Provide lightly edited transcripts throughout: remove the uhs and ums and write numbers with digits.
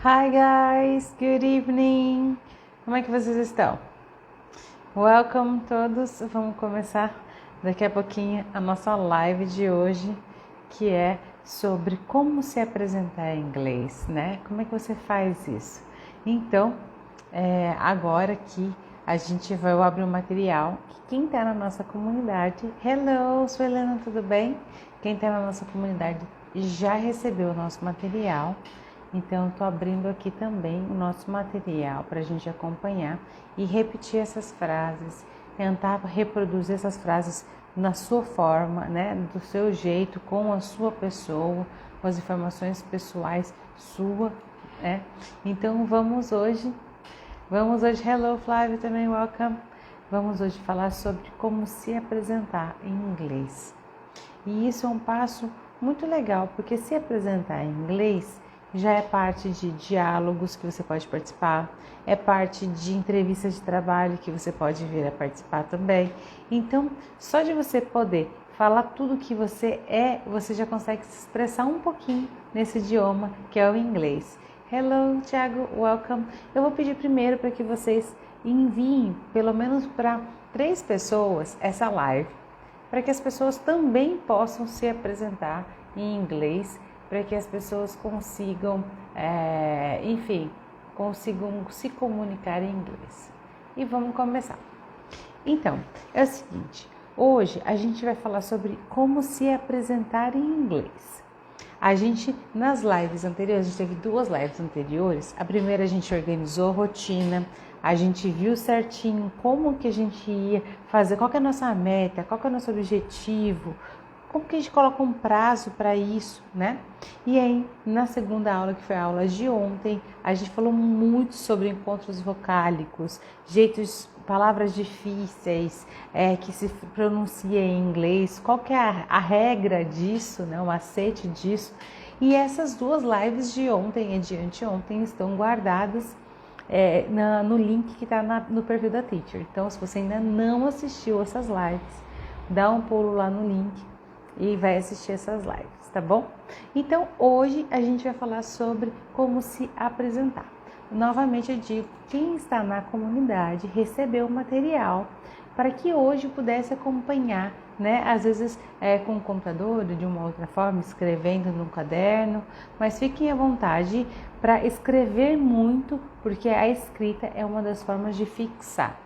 Hi guys, good evening. Como é que vocês estão? Welcome todos. Vamos começar daqui a pouquinho a nossa live de hoje, que é sobre como se apresentar em inglês, né? Como é que você faz isso? Então, agora que a gente vai abrir um material, quem está na nossa comunidade, hello, sou Helena, tudo bem? Quem está na nossa comunidade já recebeu o nosso material. Então, estou abrindo aqui também o nosso material para a gente acompanhar e repetir essas frases, tentar reproduzir essas frases na sua forma, né, do seu jeito, com a sua pessoa, com as informações pessoais sua, né? Então, vamos hoje, hello Flávio também, welcome. Vamos hoje falar sobre como se apresentar em inglês. E isso é um passo muito legal, porque se apresentar em inglês já é parte de diálogos que você pode participar, é parte de entrevistas de trabalho que você pode vir a participar também. Então, só de você poder falar tudo que você é, você já consegue se expressar um pouquinho nesse idioma que é o inglês. Hello, Thiago, welcome. Eu vou pedir primeiro para que vocês enviem pelo menos para 3 pessoas essa live, para que as pessoas também possam se apresentar em inglês, para que as pessoas consigam, consigam se comunicar em inglês. E vamos começar. Então, é o seguinte, hoje a gente vai falar sobre como se apresentar em inglês. Nas lives anteriores, a gente teve 2 lives anteriores. A primeira a gente organizou a rotina, a gente viu certinho como que a gente ia fazer, qual que é a nossa meta, qual que é o nosso objetivo, como que a gente coloca um prazo para isso, né? E aí, na segunda aula, que foi a aula de ontem, a gente falou muito sobre encontros vocálicos, palavras difíceis, que se pronuncia em inglês, qual que é a regra disso, né? O macete disso. E essas 2 lives de ontem e de anteontem estão guardadas no link que está no perfil da Teacher. Então, se você ainda não assistiu essas lives, dá um pulo lá no link e vai assistir essas lives, tá bom? Então, hoje a gente vai falar sobre como se apresentar. Novamente eu digo, quem está na comunidade recebeu o material para que hoje pudesse acompanhar, né? Às vezes com o computador, de uma outra forma, escrevendo num caderno, mas fiquem à vontade para escrever muito, porque a escrita é uma das formas de fixar.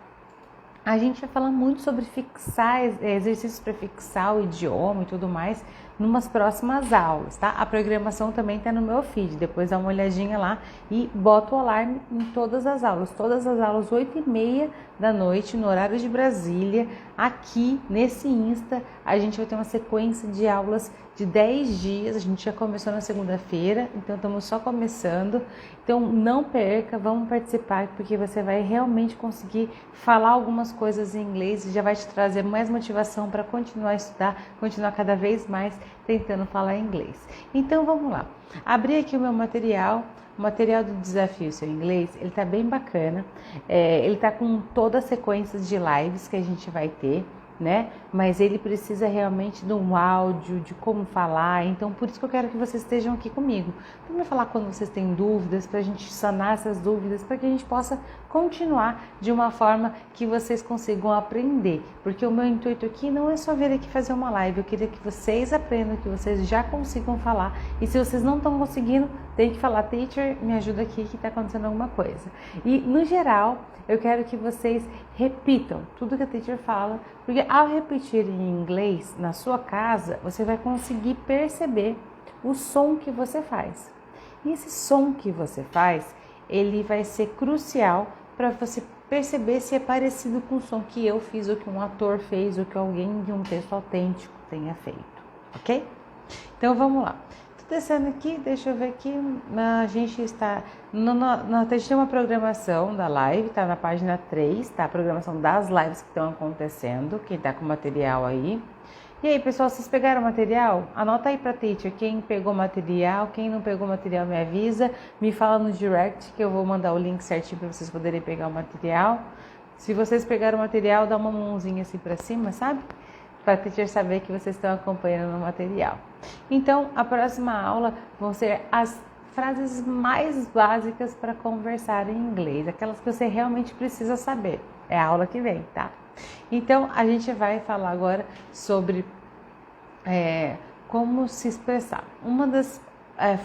A gente vai falar muito sobre fixar, exercícios para fixar o idioma e tudo mais, numas próximas aulas, tá? A programação também tá no meu feed, depois dá uma olhadinha lá e bota o alarme em todas as aulas 8h30 da noite, no horário de Brasília. Aqui nesse Insta, a gente vai ter uma sequência de aulas de 10 dias, a gente já começou na segunda-feira, então estamos só começando. Então não perca, vamos participar, porque você vai realmente conseguir falar algumas coisas em inglês e já vai te trazer mais motivação para continuar a estudar, continuar cada vez mais tentando falar inglês. Então vamos lá, abri aqui o meu material. O material do Desafio Seu Inglês, ele tá bem bacana, ele tá com toda a sequência de lives que a gente vai ter, né? Mas ele precisa realmente de um áudio, de como falar, então por isso que eu quero que vocês estejam aqui comigo. Para me falar quando vocês têm dúvidas, para a gente sanar essas dúvidas, para que a gente possa continuar de uma forma que vocês consigam aprender. Porque o meu intuito aqui não é só vir aqui fazer uma live, eu queria que vocês aprendam, que vocês já consigam falar. E se vocês não estão conseguindo, tem que falar, teacher, me ajuda aqui que está acontecendo alguma coisa. E no geral, eu quero que vocês repitam tudo que a teacher fala, porque ao repetir em inglês na sua casa, você vai conseguir perceber o som que você faz. E esse som que você faz, ele vai ser crucial para você perceber se é parecido com o som que eu fiz, ou que um ator fez, ou que alguém de um texto autêntico tenha feito, ok? Então vamos lá. Descendo aqui, deixa eu ver aqui, a gente está, a gente tem uma programação da live, tá na página 3, tá? A programação das lives que estão acontecendo, quem tá com material aí. E aí, pessoal, vocês pegaram material? Anota aí pra teacher, quem pegou material, quem não pegou material me avisa, me fala no direct que eu vou mandar o link certinho para vocês poderem pegar o material. Se vocês pegaram o material, dá uma mãozinha assim pra cima, sabe? Para a teacher saber que vocês estão acompanhando o material. Então, a próxima aula vão ser as frases mais básicas para conversar em inglês, aquelas que você realmente precisa saber. É a aula que vem, tá? Então, a gente vai falar agora sobre como se expressar. Uma das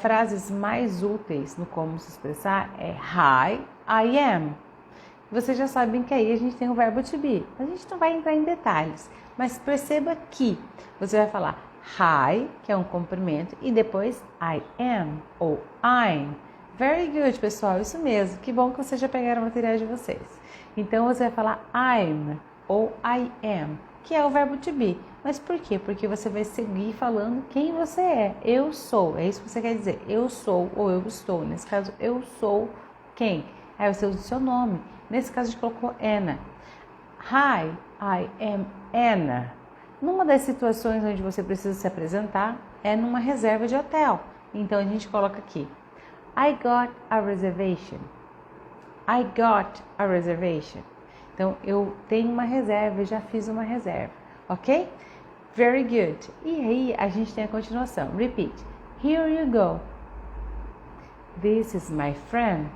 frases mais úteis no como se expressar é Hi, I am. Vocês já sabem que aí a gente tem o verbo to be. A gente não vai entrar em detalhes, mas perceba que você vai falar Hi, que é um cumprimento, e depois I am ou I'm. Very good, pessoal, isso mesmo. Que bom que vocês já pegaram o material de vocês. Então, você vai falar I'm ou I am, que é o verbo to be. Mas por quê? Porque você vai seguir falando quem você é. Eu sou, é isso que você quer dizer. Eu sou ou eu estou. Nesse caso, eu sou quem? Aí você usa o seu nome. Nesse caso, a gente colocou Anna. Hi, I am Anna. Numa das situações onde você precisa se apresentar é numa reserva de hotel. Então, a gente coloca aqui. I got a reservation. I got a reservation. Então, eu tenho uma reserva, eu já fiz uma reserva. Ok? Very good. E aí, a gente tem a continuação. Repeat. Here you go. This is my friend.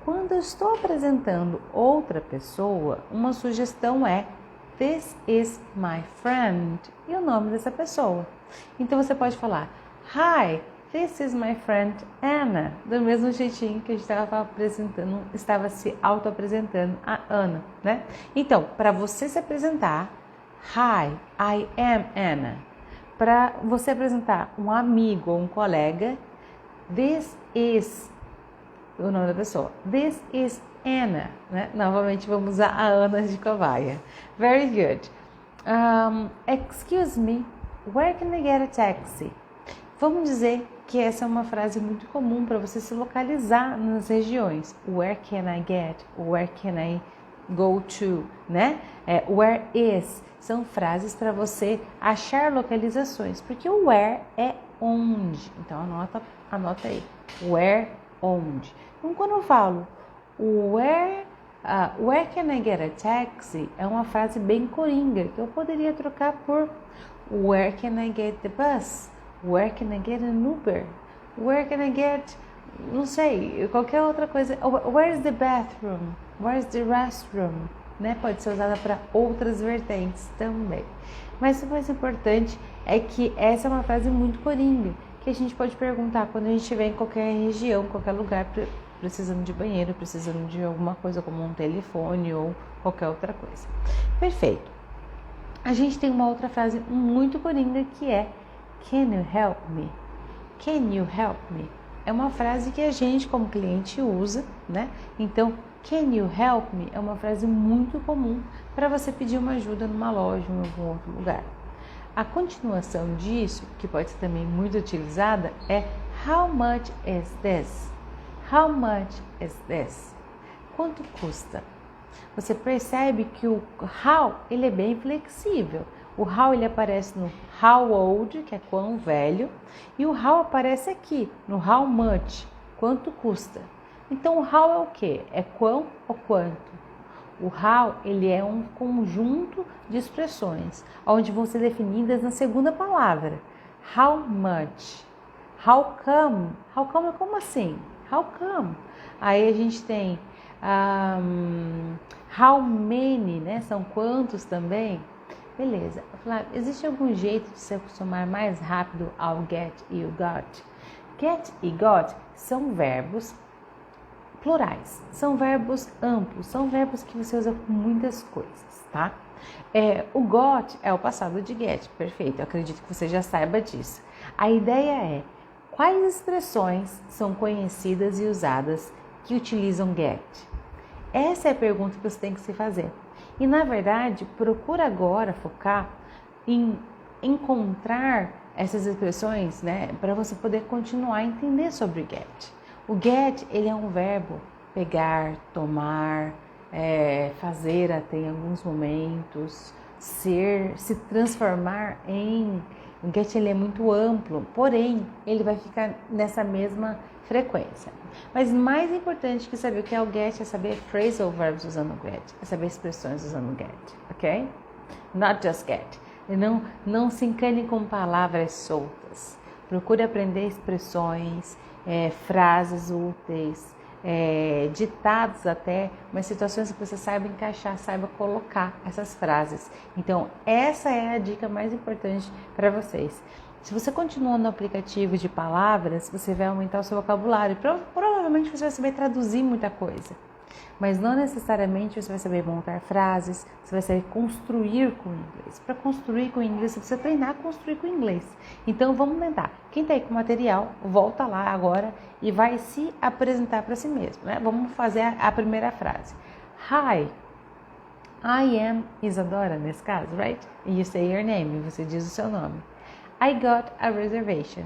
Quando eu estou apresentando outra pessoa, uma sugestão é This is my friend. E o nome dessa pessoa. Então, você pode falar Hi, this is my friend Anna. Do mesmo jeitinho que a gente estava se auto-apresentando a Ana, né? Então, para você se apresentar, Hi, I am Anna. Para você apresentar um amigo ou um colega, This is o nome da pessoa. This is Anna. Né? Novamente vamos usar a Ana de cobaia. Very good. Excuse me, where can I get a taxi? Vamos dizer que essa é uma frase muito comum para você se localizar nas regiões. Where can I get? Where can I go to? Né? Where is? São frases para você achar localizações, porque o where é onde. Então anota aí. Where, onde. Então quando eu falo where can I get a taxi? É uma frase bem coringa, que eu poderia trocar por where can I get the bus? Where can I get an Uber? Where can I get, não sei, qualquer outra coisa. Where's the bathroom? Where's the restroom? Né? Pode ser usada para outras vertentes também. Mas o mais importante é que essa é uma frase muito coringa, que a gente pode perguntar quando a gente estiver em qualquer região, qualquer lugar, precisando de banheiro, precisando de alguma coisa como um telefone ou qualquer outra coisa. Perfeito. A gente tem uma outra frase muito coringa que é Can you help me? Can you help me? É uma frase que a gente como cliente usa, né? Então, Can you help me? É uma frase muito comum para você pedir uma ajuda numa loja ou em algum outro lugar. A continuação disso, que pode ser também muito utilizada, é How much is this? How much is this? Quanto custa? Você percebe que o how ele é bem flexível. O how ele aparece no how old, que é quão velho, e o how aparece aqui no how much, quanto custa. Então o how é o quê? É quão ou quanto? O how ele é um conjunto de expressões, onde vão ser definidas na segunda palavra. How much? How come? How come é como assim? How come? Aí a gente tem how many, né? São quantos também? Beleza. Flávia, existe algum jeito de se acostumar mais rápido ao get e o got? Get e got são verbos plurais, são verbos amplos, são verbos que você usa com muitas coisas, tá? O got é o passado de get, perfeito, eu acredito que você já saiba disso. A ideia é, quais expressões são conhecidas e usadas que utilizam get? Essa é a pergunta que você tem que se fazer. E, na verdade, procura agora focar em encontrar essas expressões, né, para você poder continuar a entender sobre o get. O get, ele é um verbo pegar, tomar, fazer até em alguns momentos, ser, se transformar em... O get, ele é muito amplo, porém, ele vai ficar nessa mesma frequência. Mas mais importante que saber o que é o get é saber phrasal verbs usando o get, é saber expressões usando o get, ok? Not just get. Não se encane com palavras soltas. Procure aprender expressões, frases úteis, ditados até, mas situações que você saiba encaixar, saiba colocar essas frases. Então, essa é a dica mais importante para vocês. Se você continuar no aplicativo de palavras, você vai aumentar o seu vocabulário. Provavelmente você vai saber traduzir muita coisa. Mas não necessariamente você vai saber montar frases, você vai saber construir com o inglês. Para construir com o inglês, você precisa treinar a construir com o inglês. Então vamos tentar. Quem está aí com material, volta lá agora e vai se apresentar para si mesmo, né? Vamos fazer a primeira frase. Hi, I am Isadora, nesse caso, right? You say your name, você diz o seu nome. I got a reservation.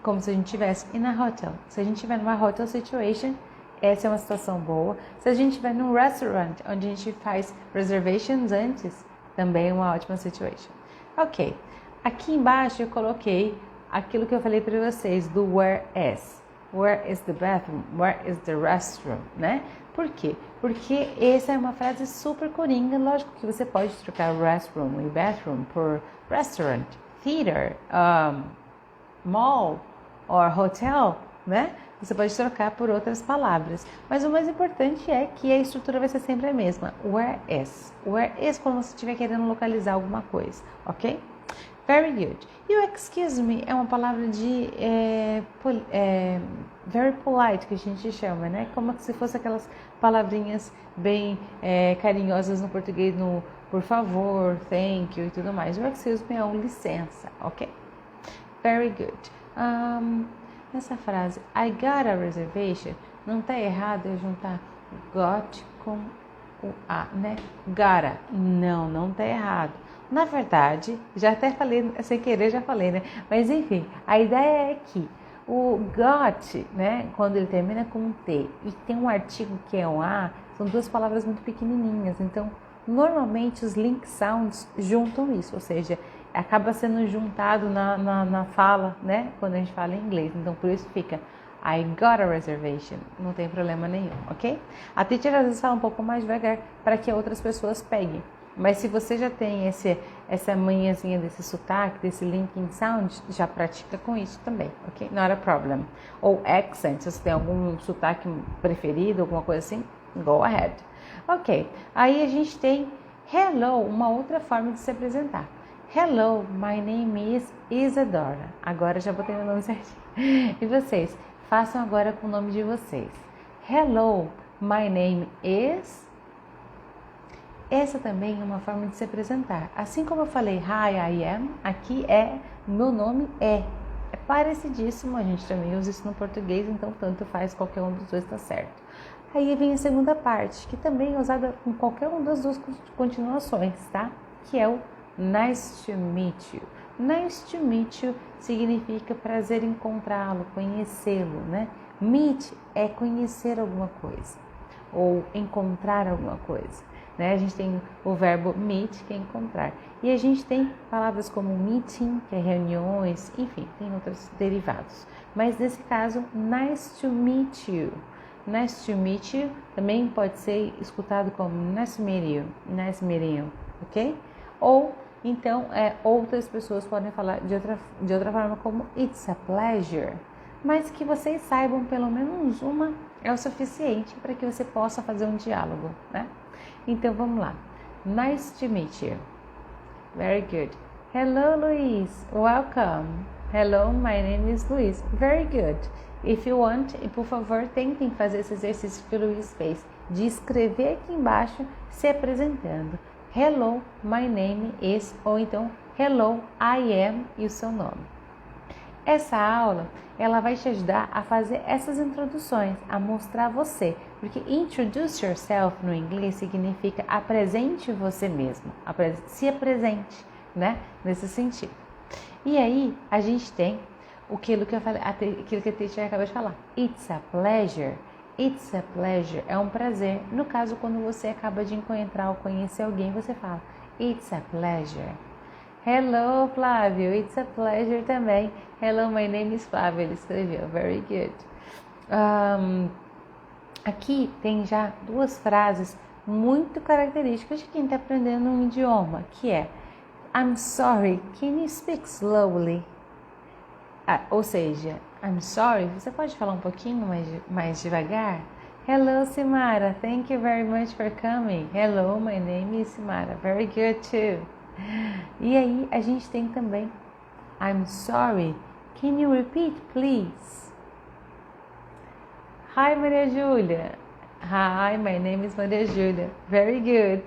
Como se a gente estivesse in a hotel. Se a gente estiver numa hotel situation, essa é uma situação boa. Se a gente estiver num restaurant, onde a gente faz reservations antes, também é uma ótima situation. Ok. Aqui embaixo eu coloquei aquilo que eu falei para vocês do where is. Where is the bathroom? Where is the restroom? Né? Por quê? Porque essa é uma frase super coringa. Lógico que você pode trocar restroom e bathroom por restaurant, theater, mall or hotel, né? Você pode trocar por outras palavras. Mas o mais importante é que a estrutura vai ser sempre a mesma. Where is? Where is quando você estiver querendo localizar alguma coisa, ok? Very good. E o excuse me é uma palavra de very polite, que a gente chama, né? Como se fosse aquelas palavrinhas bem carinhosas no português, no por favor, thank you e tudo mais. O excuse me é um licença, ok? Very good. Nessa frase, I got a reservation, não tá errado eu juntar got com o a, né? Gotta. Não tá errado. Na verdade, já até falei, sem querer já falei, né? Mas enfim, a ideia é que o got, né? Quando ele termina com um T e tem um artigo que é um A, são duas palavras muito pequenininhas. Então, normalmente os link sounds juntam isso, ou seja, acaba sendo juntado na fala, né? Quando a gente fala em inglês. Então, por isso fica I got a reservation. Não tem problema nenhum, ok? A teacher às vezes fala um pouco mais devagar para que outras pessoas peguem. Mas se você já tem essa manhãzinha desse sotaque, desse linking sound, já pratica com isso também, ok? Not a problem. Ou accent, se você tem algum sotaque preferido, alguma coisa assim, go ahead. Ok, aí a gente tem hello, uma outra forma de se apresentar. Hello, my name is Isadora. Agora já botei meu nome certinho. E vocês, façam agora com o nome de vocês. Hello, my name is... Essa também é uma forma de se apresentar. Assim como eu falei hi, I am, aqui meu nome é. É parecidíssimo, a gente também usa isso no português, então tanto faz, qualquer um dos dois está certo. Aí vem a segunda parte, que também é usada com qualquer uma das duas continuações, tá? Que é o nice to meet you. Nice to meet you significa prazer em encontrá-lo, conhecê-lo, né? Meet é conhecer alguma coisa ou encontrar alguma coisa, né? A gente tem o verbo meet, que é encontrar. E a gente tem palavras como meeting, que é reuniões, enfim, tem outros derivados. Mas nesse caso, nice to meet you. Nice to meet you também pode ser escutado como nice to meet you, ok? Ou então outras pessoas podem falar de outra forma como it's a pleasure, mas que vocês saibam pelo menos uma é o suficiente para que você possa fazer um diálogo, né? Então vamos lá. Nice to meet you. Very good. Hello, Luiz. Welcome. Hello, my name is Luiz. Very good. If you want, e por favor, tentem fazer esse exercício que o Luiz fez, de escrever aqui embaixo, se apresentando. Hello, my name is, ou então, hello, I am, e o seu nome. Essa aula, ela vai te ajudar a fazer essas introduções, a mostrar você, porque introduce yourself no inglês significa apresente você mesmo, se apresente, né, nesse sentido. E aí, a gente tem aquilo que a teacher acabou de falar, it's a pleasure. It's a pleasure, é um prazer. No caso, quando você acaba de encontrar ou conhecer alguém, você fala it's a pleasure. Hello, Flávio, it's a pleasure também. Hello, my name is Flávio, ele escreveu, very good. Aqui tem já duas frases muito características de quem está aprendendo um idioma, que é I'm sorry, can you speak slowly? Ou seja, I'm sorry, você pode falar um pouquinho mais devagar? Hello, Simara. Thank you very much for coming. Hello, my name is Simara. Very good too. E aí, a gente tem também I'm sorry. Can you repeat, please? Hi, Maria Júlia. Hi, my name is Maria Júlia. Very good.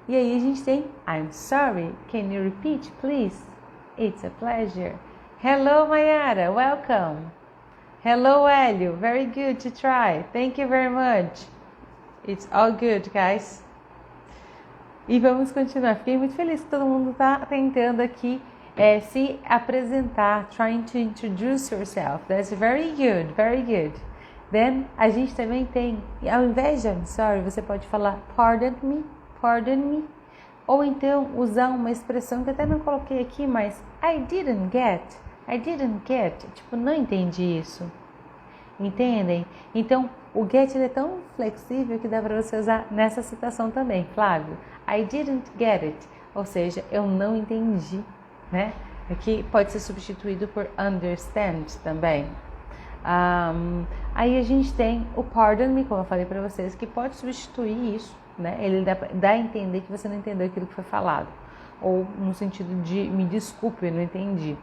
E aí, a gente tem I'm sorry. Can you repeat, please? It's a pleasure. Hello, Mayara. Welcome. Hello, Hélio. Very good to try. Thank you very much. It's all good, guys. E vamos continuar. Fiquei muito feliz que todo mundo está tentando aqui se apresentar. Trying to introduce yourself. That's very good, very good. Then, a gente também tem, ao invés de I'm sorry, você pode falar pardon me. Ou então usar uma expressão que eu até não coloquei aqui, mas I didn't get. Tipo, não entendi isso. Entendem? Então, o get é tão flexível que dá para você usar nessa citação também, Flávio. I didn't get it. Ou seja, eu não entendi, né? Aqui pode ser substituído por understand também. Aí a gente tem o pardon me, como eu falei para vocês, que pode substituir isso, né? Ele dá a entender que você não entendeu aquilo que foi falado. Ou no sentido de me desculpe, eu não entendi.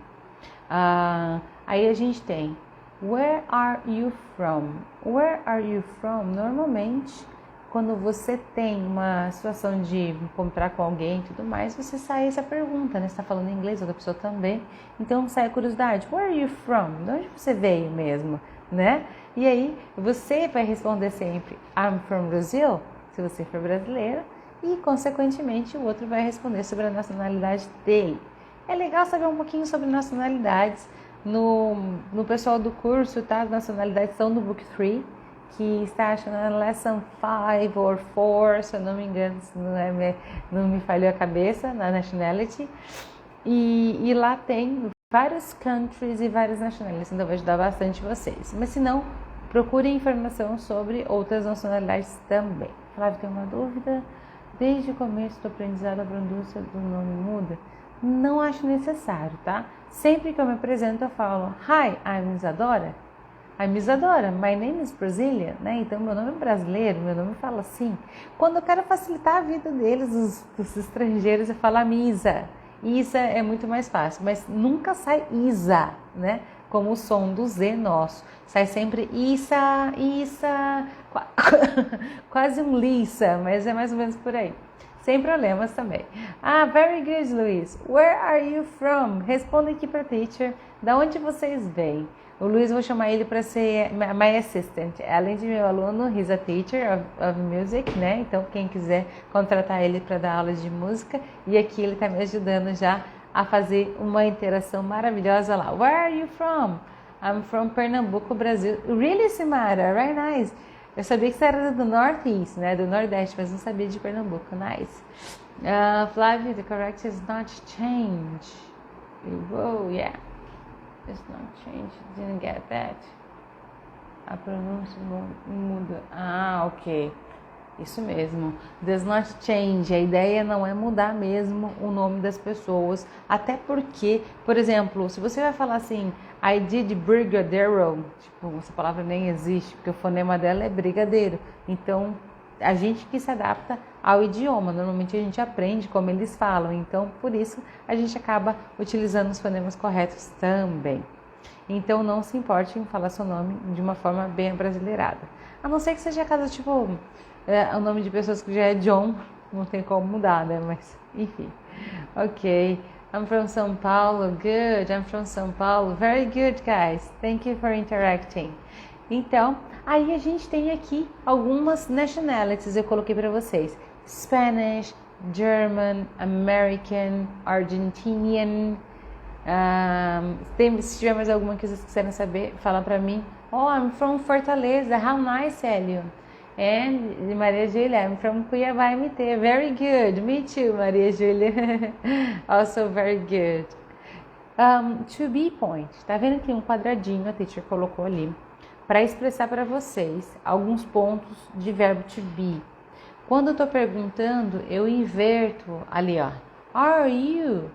Aí a gente tem Where are you from? Where are you from? Normalmente, quando você tem uma situação de encontrar com alguém e tudo mais, você sai essa pergunta, né? Você está falando inglês, outra pessoa também. Então sai a curiosidade. Where are you from? De onde você veio mesmo, né? E aí você vai responder sempre I'm from Brazil, se você for brasileiro. E, consequentemente, o outro vai responder sobre a nacionalidade dele. É legal saber um pouquinho sobre nacionalidades. No pessoal do curso, tá? As nacionalidades estão no Book 3, que está achando na Lesson 5 ou 4, se eu não me engano, se não me falhou a cabeça, na Nationality. E lá tem vários countries e várias nationalities, então vai ajudar bastante vocês. Mas se não, procurem informação sobre outras nacionalidades também. Flávio, tem uma dúvida? Desde o começo do aprendizado, a pronúncia do nome muda? Não acho necessário, tá? Sempre que eu me apresento, eu falo Hi, I'm Isadora. I'm Isadora, my name is Brasilia, né? Então, meu nome é brasileiro, meu nome fala assim. Quando eu quero facilitar a vida deles, dos estrangeiros, eu falo Misa. Isa é muito mais fácil, mas nunca sai Isa, né? Como o som do Z nosso. Sai sempre Isa, quase um Lisa, mas é mais ou menos por aí. Sem problemas também. Very good, Luiz. Where are you from? Responda aqui para a teacher. Da onde vocês vêm? O Luiz, vou chamar ele para ser my assistant. Além de meu aluno, he's a teacher of music, né? Então, quem quiser contratar ele para dar aulas de música. E aqui ele está me ajudando já a fazer uma interação maravilhosa lá. Where are you from? I'm from Pernambuco, Brasil. Really, Simara? Very nice. Eu sabia que você era do Northeast, né? Do Nordeste, mas não sabia de Pernambuco. Nice. Flávio, the correct is not change. Oh, yeah. It's not change. Didn't get that. A pronúncia muda. Ok. Isso mesmo. Does not change. A ideia não é mudar mesmo o nome das pessoas. Até porque, por exemplo, se você vai falar assim, I did brigadeiro, tipo, essa palavra nem existe, porque o fonema dela é brigadeiro. Então, a gente que se adapta ao idioma. Normalmente a gente aprende como eles falam. Então, por isso, a gente acaba utilizando os fonemas corretos também. Então, não se importe em falar seu nome de uma forma bem abrasileirada. A não ser que seja caso, tipo, o nome de pessoas que já é John, não tem como mudar, né? Mas, enfim. Ok. I'm from São Paulo. Good. I'm from São Paulo. Very good, guys. Thank you for interacting. Então, aí a gente tem aqui algumas nationalities, eu coloquei para vocês. Spanish, German, American, Argentinian. Se tiver mais alguma que vocês quiserem saber, fala para mim. Oh, I'm from Fortaleza. How nice, Hélio. And Maria Júlia, I'm from Cuiabá, MT. Very good. Me too, Maria Júlia. Also very good. To be point. Tá vendo que tem um quadradinho, a teacher colocou ali, para expressar para vocês alguns pontos de verbo to be. Quando eu tô perguntando, eu inverto ali, ó. Are you?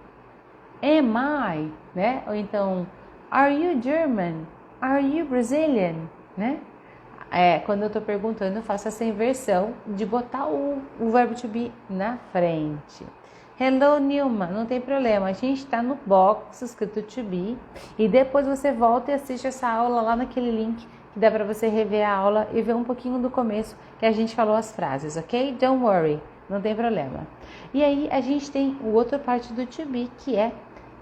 Am I, né? Ou então, are you German? Are you Brazilian, né? Quando eu estou perguntando, eu faço essa inversão de botar o verbo to be na frente. Hello, Nilma, não tem problema, a gente está no box escrito to be e depois você volta e assiste essa aula lá naquele link que dá para você rever a aula e ver um pouquinho do começo que a gente falou as frases, ok? Don't worry, não tem problema. E aí a gente tem o outra parte do to be que é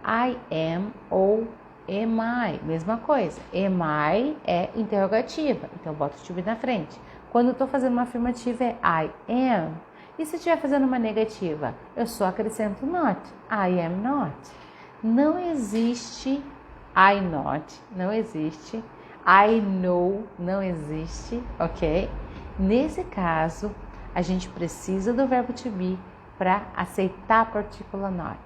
I am ou am I, mesma coisa. Am I é interrogativa, então eu boto o to be na frente. Quando eu estou fazendo uma afirmativa é I am. E se estiver fazendo uma negativa, eu só acrescento not. I am not. Não existe I not, não existe. I know, não existe, ok? Nesse caso, a gente precisa do verbo to be para aceitar a partícula not.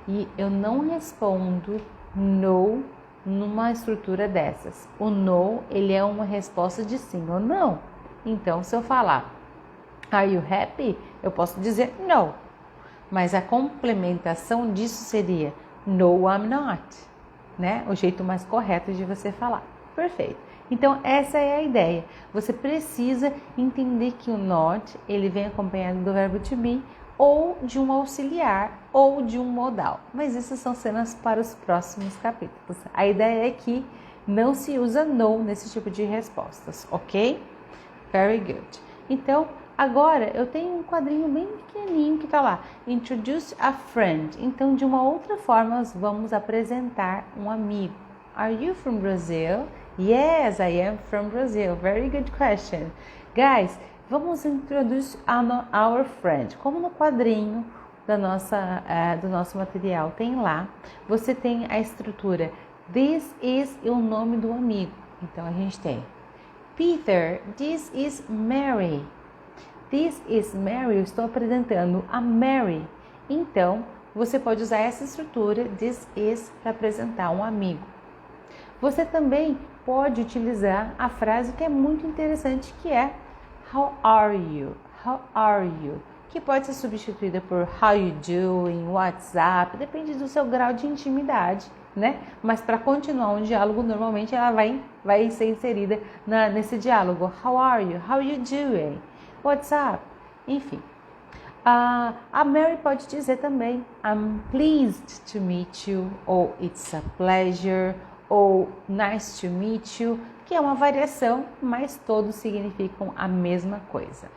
E eu não respondo no numa estrutura dessas. O no, ele é uma resposta de sim ou não. Então, se eu falar Are you happy? Eu posso dizer no. Mas a complementação disso seria No, I'm not. Né? O jeito mais correto de você falar. Perfeito. Então, essa é a ideia. Você precisa entender que o not, ele vem acompanhado do verbo to be, ou de um auxiliar, ou de um modal. Mas isso são cenas para os próximos capítulos. A ideia é que não se usa no nesse tipo de respostas, ok? Very good. Então, agora eu tenho um quadrinho bem pequenininho que está lá. Introduce a friend. Então, de uma outra forma, nós vamos apresentar um amigo. Are you from Brazil? Yes, I am from Brazil. Very good question. Guys, vamos introduzir our friend. Como no quadrinho do nosso material tem lá, você tem a estrutura This is o nome do amigo. Então, a gente tem Peter, this is Mary. This is Mary, eu estou apresentando a Mary. Então, você pode usar essa estrutura, this is, para apresentar um amigo. Você também pode utilizar a frase que é muito interessante, que é How are you? How are you? Que pode ser substituída por How you doing, WhatsApp, depende do seu grau de intimidade, né? Mas para continuar um diálogo, normalmente ela vai ser inserida nesse diálogo. How are you? How you doing? What's up? Enfim. A Mary pode dizer também I'm pleased to meet you, ou It's a pleasure, ou Nice to meet you, que é uma variação, mas todos significam a mesma coisa.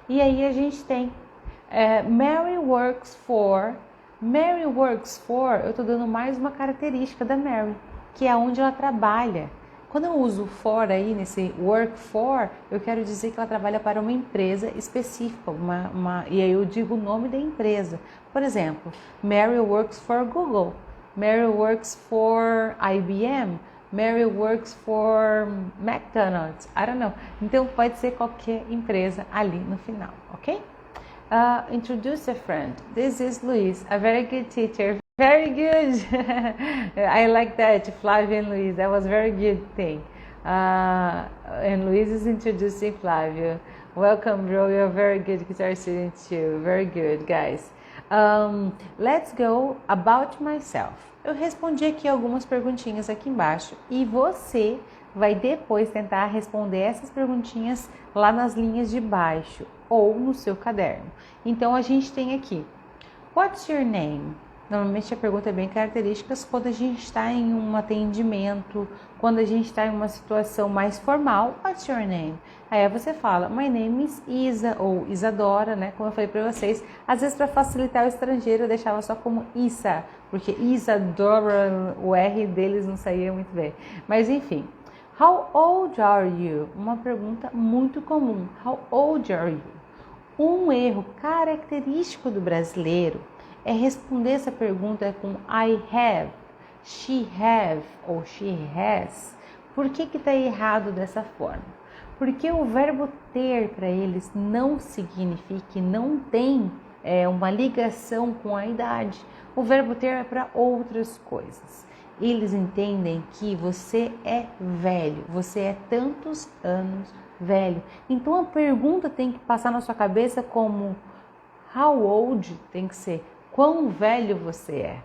E aí a gente tem Mary works for. Mary works for, eu estou dando mais uma característica da Mary, que é onde ela trabalha. Quando eu uso for aí, nesse work for, eu quero dizer que ela trabalha para uma empresa específica, e aí eu digo o nome da empresa. Por exemplo, Mary works for Google, Mary works for IBM, Mary works for McDonald's, I don't know. Então pode ser qualquer empresa ali no final, ok? Introduce a friend. This is Luis, a very good teacher. Very good. I like that, Flavio and Luis. That was very good thing. And Luis is introducing Flavio. Welcome, bro. You're a very good guitar student too. Very good, guys. Let's go about myself. Eu respondi aqui algumas perguntinhas aqui embaixo e você vai depois tentar responder essas perguntinhas lá nas linhas de baixo ou no seu caderno. Então a gente tem aqui, what's your name? Normalmente a pergunta é bem característica quando a gente está em um atendimento, quando a gente está em uma situação mais formal. What's your name? Aí você fala, my name is Isa ou Isadora, né? Como eu falei para vocês, às vezes para facilitar o estrangeiro eu deixava só como Isa, porque Isadora, o R deles não saía muito bem. Mas enfim, how old are you? Uma pergunta muito comum. How old are you? Um erro característico do brasileiro é responder essa pergunta com I have, she have ou she has. Por que está errado dessa forma? Porque o verbo ter para eles não significa, não tem uma ligação com a idade. O verbo ter é para outras coisas. Eles entendem que você é velho, você é tantos anos velho. Então a pergunta tem que passar na sua cabeça como how old tem que ser. Quão velho você é?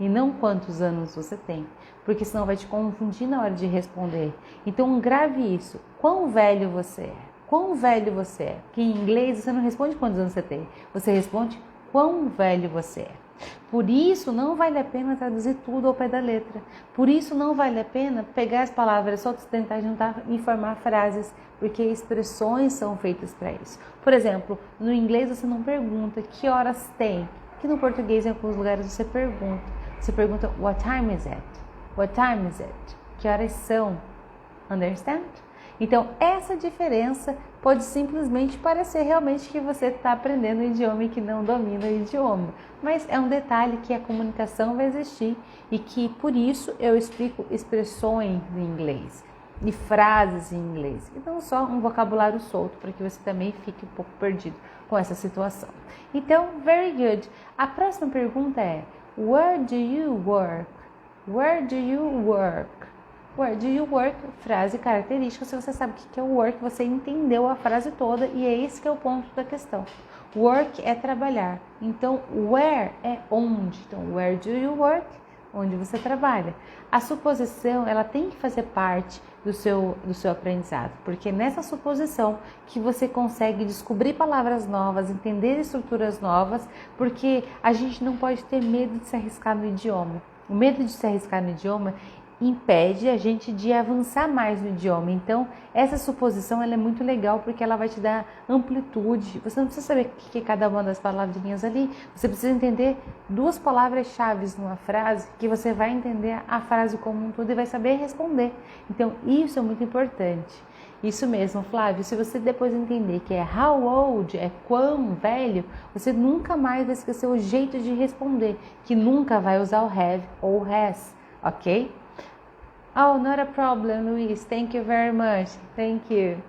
e não quantos anos você tem, porque senão vai te confundir na hora de responder. Então grave isso. Quão velho você é? Quão velho você é? Porque em inglês você não responde quantos anos você tem, você responde quão velho você é. Por isso não vale a pena traduzir tudo ao pé da letra. Por isso não vale a pena pegar as palavras soltas, tentar juntar e formar frases, porque expressões são feitas para isso. Por exemplo, no inglês você não pergunta que horas tem, que no português em alguns lugares você pergunta. Você pergunta what time is it? What time is it? Que horas são? Understand? Então, essa diferença pode simplesmente parecer realmente que você está aprendendo um idioma e que não domina o idioma. Mas é um detalhe que a comunicação vai existir e que, por isso, eu explico expressões em inglês e frases em inglês. E não só um vocabulário solto, para que você também fique um pouco perdido com essa situação. Então, very good. A próxima pergunta é, where do you work? Where do you work? Where do you work? Frase característica. Se você sabe o que é o work, você entendeu a frase toda e é esse que é o ponto da questão. Work é trabalhar. Então, where é onde. Então, where do you work? Onde você trabalha. A suposição, ela tem que fazer parte do seu aprendizado, porque é nessa suposição que você consegue descobrir palavras novas, entender estruturas novas, porque a gente não pode ter medo de se arriscar no idioma. O medo de se arriscar no idioma impede a gente de avançar mais no idioma. Então, essa suposição ela é muito legal porque ela vai te dar amplitude. Você não precisa saber o que é cada uma das palavrinhas ali. Você precisa entender duas palavras-chave numa frase que você vai entender a frase como um todo e vai saber responder. Então, isso é muito importante. Isso mesmo, Flávio. Se você depois entender que é how old, é quão velho, você nunca mais vai esquecer o jeito de responder, que nunca vai usar o have ou has, ok? Oh, not a problem, Luiz. Thank you very much. Thank you.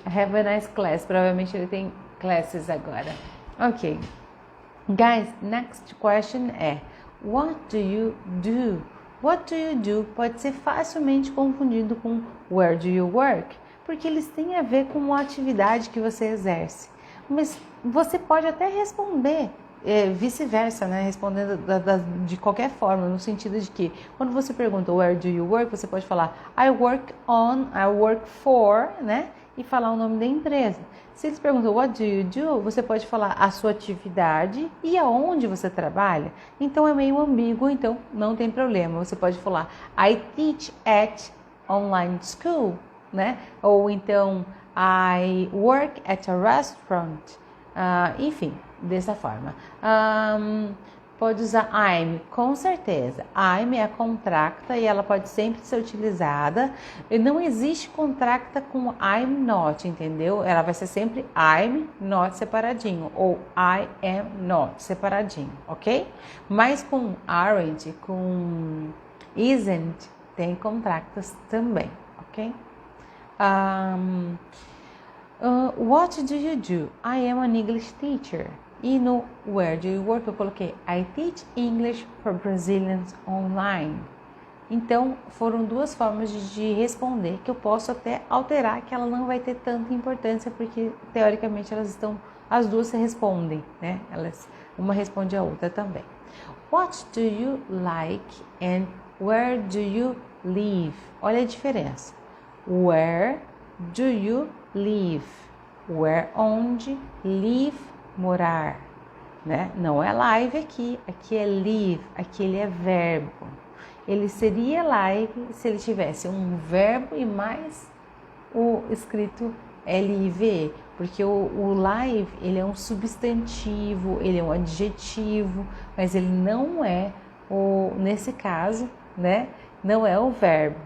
Have a nice class. Provavelmente ele tem classes agora. Ok. Guys, next question é what do you do? What do you do pode ser facilmente confundido com where do you work? Porque eles têm a ver com a atividade que você exerce. Mas você pode até responder vice-versa, né? Respondendo de qualquer forma, no sentido de que quando você pergunta where do you work, você pode falar I work on, I work for, né? E falar o nome da empresa. Se eles perguntam what do you do, você pode falar a sua atividade e aonde você trabalha. Então é meio ambíguo, então não tem problema. Você pode falar I teach at online school, né? Ou então I work at a restaurant. Enfim, dessa forma. Pode usar I'm, com certeza. I'm é a contracta e ela pode sempre ser utilizada. E não existe contracta com I'm not, entendeu? Ela vai ser sempre I'm not separadinho ou I am not separadinho, ok? Mas com aren't, com isn't, tem contractas também, ok? What do you do? I am an English teacher. E no where do you work eu coloquei I teach English for Brazilians online. Então foram duas formas de responder que eu posso até alterar, que ela não vai ter tanta importância porque teoricamente as duas se respondem, né? Uma responde a outra também. What do you like and where do you live? Olha a diferença. Where do you live? Where, onde, live, morar, né? Não é live aqui é live, aqui ele é verbo. Ele seria live se ele tivesse um verbo e mais o escrito L-I-V-E, porque o live ele é um substantivo, ele é um adjetivo, mas ele não é nesse caso, né? Não é o verbo.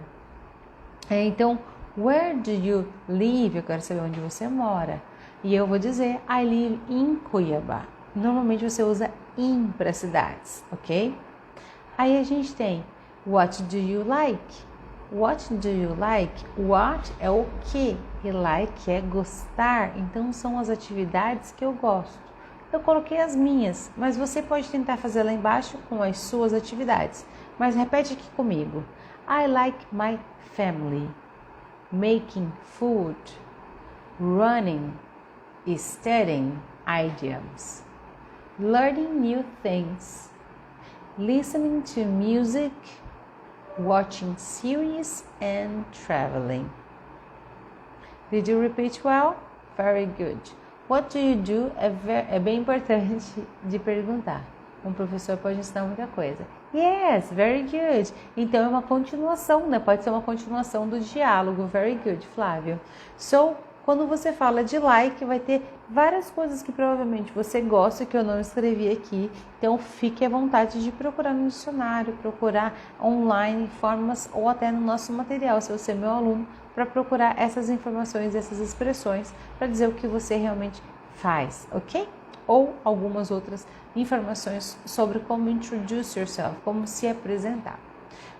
Então, where do you live? Eu quero saber onde você mora. E eu vou dizer, I live in Cuiabá. Normalmente você usa in para cidades, ok? Aí a gente tem, what do you like? What do you like? What é o que? E like é gostar. Então são as atividades que eu gosto. Eu coloquei as minhas, mas você pode tentar fazer lá embaixo com as suas atividades. Mas repete aqui comigo. I like my family. Making food, running, studying idioms, learning new things, listening to music, watching series and traveling. Did you repeat well? Very good. What do you do? É bem importante de perguntar. Um professor pode ensinar muita coisa. Yes, very good. Então é uma continuação, né? Pode ser uma continuação do diálogo. Very good, Flávio. So, quando você fala de like, vai ter várias coisas que provavelmente você gosta, que eu não escrevi aqui. Então, fique à vontade de procurar no dicionário, procurar online, formas ou até no nosso material, se você é meu aluno, para procurar essas informações, essas expressões, para dizer o que você realmente faz, ok? Ou algumas outras informações sobre como introduce yourself, como se apresentar.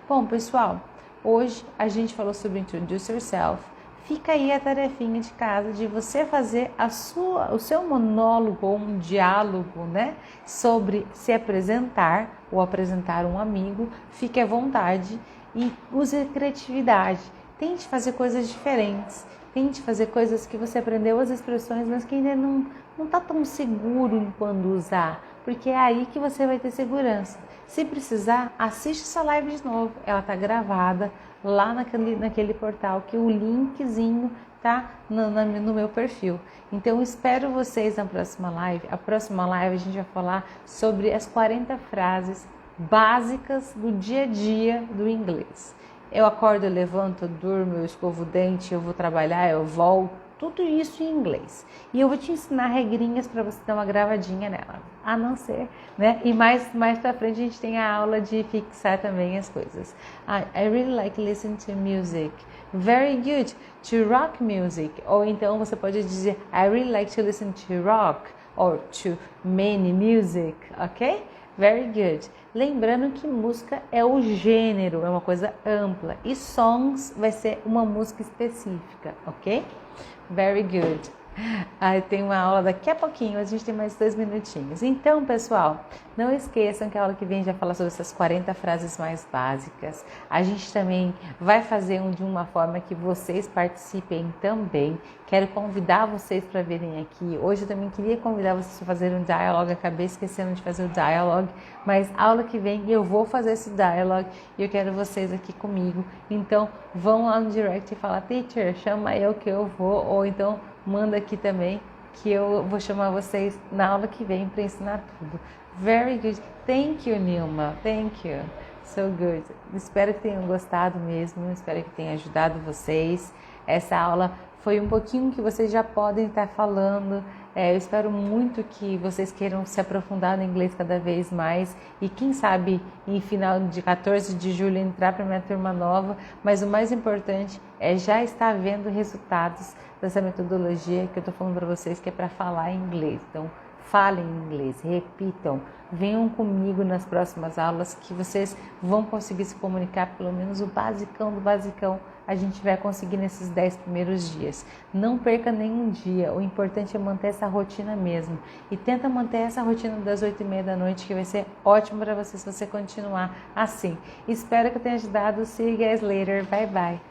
Bom, pessoal, hoje a gente falou sobre introduce yourself. Fica aí a tarefinha de casa de você fazer o seu monólogo ou um diálogo, né, sobre se apresentar ou apresentar um amigo. Fique à vontade e use criatividade. Tente fazer coisas diferentes. Tente fazer coisas que você aprendeu as expressões, mas que ainda não está tão seguro em quando usar, porque é aí que você vai ter segurança. Se precisar, assiste essa live de novo. Ela está gravada lá naquele portal, que o linkzinho tá no meu perfil. Então, espero vocês na próxima live. A próxima live a gente vai falar sobre as 40 frases básicas do dia a dia do inglês. Eu acordo, eu levanto, eu durmo, eu escovo o dente, eu vou trabalhar, eu volto, tudo isso em inglês. E eu vou te ensinar regrinhas para você dar uma gravadinha nela, a não ser, E mais pra frente a gente tem a aula de fixar também as coisas. I really like listening to music. Very good. To rock music. Ou então você pode dizer I really like to listen to rock or to many music, ok? Very good. Lembrando que música é o gênero, é uma coisa ampla. E songs vai ser uma música específica, ok? Very good. Tem uma aula daqui a pouquinho, a gente tem mais 2 minutinhos. Então, pessoal, não esqueçam que a aula que vem já fala sobre essas 40 frases mais básicas. A gente também vai fazer de uma forma que vocês participem também. Quero convidar vocês para virem aqui. Hoje eu também queria convidar vocês para fazer um dialogue. Acabei esquecendo de fazer o dialogue, mas a aula que vem eu vou fazer esse dialogue e eu quero vocês aqui comigo. Então, vão lá no direct e fala, teacher, chama eu que eu vou, ou então manda aqui também, que eu vou chamar vocês na aula que vem para ensinar tudo. Very good. Thank you, Nilma. Thank you. So good. Espero que tenham gostado mesmo. Espero que tenha ajudado vocês. Essa aula foi um pouquinho que vocês já podem estar falando. Eu espero muito que vocês queiram se aprofundar no inglês cada vez mais e quem sabe em final de 14 de julho entrar para minha turma nova, mas o mais importante é já estar vendo resultados dessa metodologia que eu estou falando para vocês, que é para falar inglês. Então, falem inglês, repitam, venham comigo nas próximas aulas que vocês vão conseguir se comunicar, pelo menos o basicão do basicão a gente vai conseguir nesses 10 primeiros dias. Não perca nenhum dia, o importante é manter essa rotina mesmo. E tenta manter essa rotina das 8h30 da noite, que vai ser ótimo para você se você continuar assim. Espero que eu tenha ajudado. See you guys later. Bye, bye.